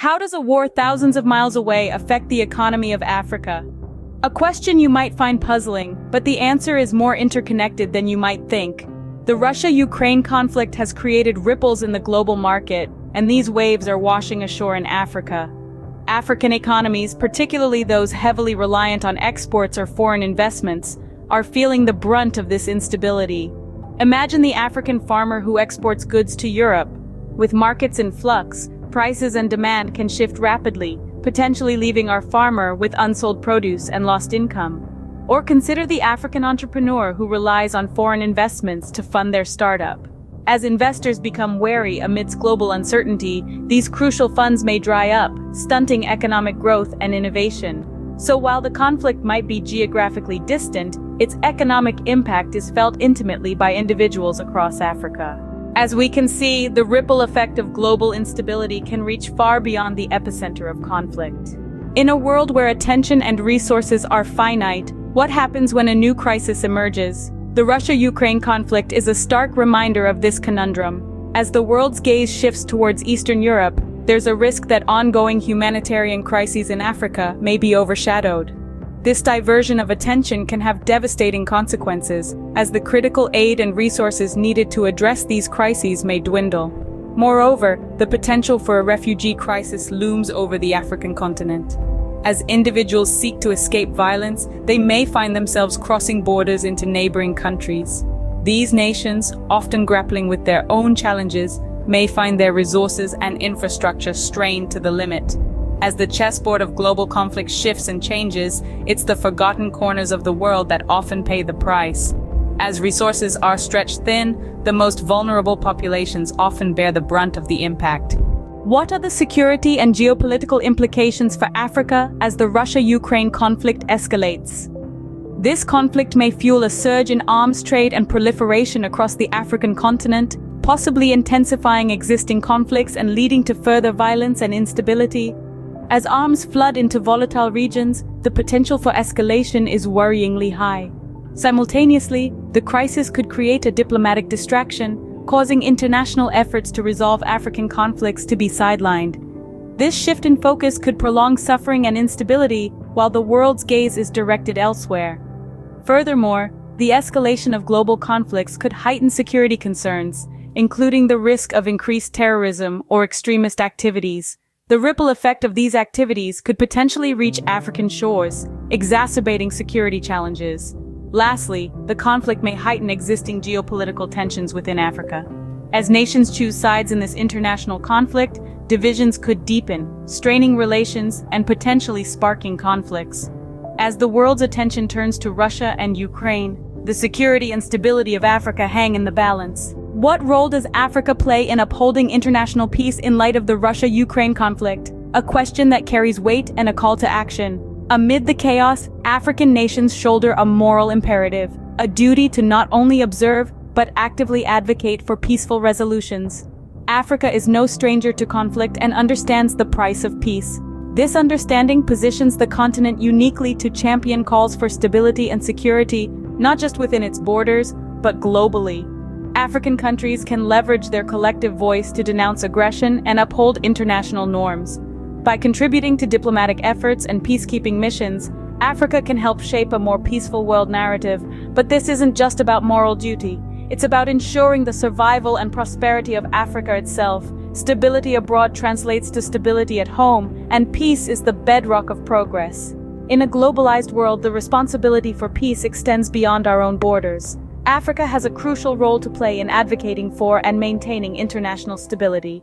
How does a war thousands of miles away affect the economy of Africa? A question you might find puzzling, but the answer is more interconnected than you might think. The Russia-Ukraine conflict has created ripples in the global market, and these waves are washing ashore in Africa. African economies, particularly those heavily reliant on exports or foreign investments, are feeling the brunt of this instability. Imagine the African farmer who exports goods to Europe. With markets in flux, prices and demand can shift rapidly, potentially leaving our farmer with unsold produce and lost income. Or consider the African entrepreneur who relies on foreign investments to fund their startup. As investors become wary amidst global uncertainty, these crucial funds may dry up, stunting economic growth and innovation. So while the conflict might be geographically distant, its economic impact is felt intimately by individuals across Africa. As we can see, the ripple effect of global instability can reach far beyond the epicenter of conflict. In a world where attention and resources are finite, what happens when a new crisis emerges? The Russia-Ukraine conflict is a stark reminder of this conundrum. As the world's gaze shifts towards Eastern Europe, there's a risk that ongoing humanitarian crises in Africa may be overshadowed. This diversion of attention can have devastating consequences, as the critical aid and resources needed to address these crises may dwindle. Moreover, the potential for a refugee crisis looms over the African continent. As individuals seek to escape violence, they may find themselves crossing borders into neighboring countries. These nations, often grappling with their own challenges, may find their resources and infrastructure strained to the limit. As the chessboard of global conflict shifts and changes, it's the forgotten corners of the world that often pay the price. As resources are stretched thin, the most vulnerable populations often bear the brunt of the impact. What are the security and geopolitical implications for Africa as the Russia-Ukraine conflict escalates? This conflict may fuel a surge in arms trade and proliferation across the African continent, possibly intensifying existing conflicts and leading to further violence and instability. As arms flood into volatile regions, the potential for escalation is worryingly high. Simultaneously, the crisis could create a diplomatic distraction, causing international efforts to resolve African conflicts to be sidelined. This shift in focus could prolong suffering and instability, while the world's gaze is directed elsewhere. Furthermore, the escalation of global conflicts could heighten security concerns, including the risk of increased terrorism or extremist activities. The ripple effect of these activities could potentially reach African shores, exacerbating security challenges. Lastly, the conflict may heighten existing geopolitical tensions within Africa. As nations choose sides in this international conflict, divisions could deepen, straining relations and potentially sparking conflicts. As the world's attention turns to Russia and Ukraine, the security and stability of Africa hang in the balance. What role does Africa play in upholding international peace in light of the Russia-Ukraine conflict? A question that carries weight and a call to action. Amid the chaos, African nations shoulder a moral imperative, a duty to not only observe, but actively advocate for peaceful resolutions. Africa is no stranger to conflict and understands the price of peace. This understanding positions the continent uniquely to champion calls for stability and security, not just within its borders, but globally. African countries can leverage their collective voice to denounce aggression and uphold international norms. By contributing to diplomatic efforts and peacekeeping missions, Africa can help shape a more peaceful world narrative. But this isn't just about moral duty. It's about ensuring the survival and prosperity of Africa itself. Stability abroad translates to stability at home, and peace is the bedrock of progress. In a globalized world, the responsibility for peace extends beyond our own borders. Africa has a crucial role to play in advocating for and maintaining international stability.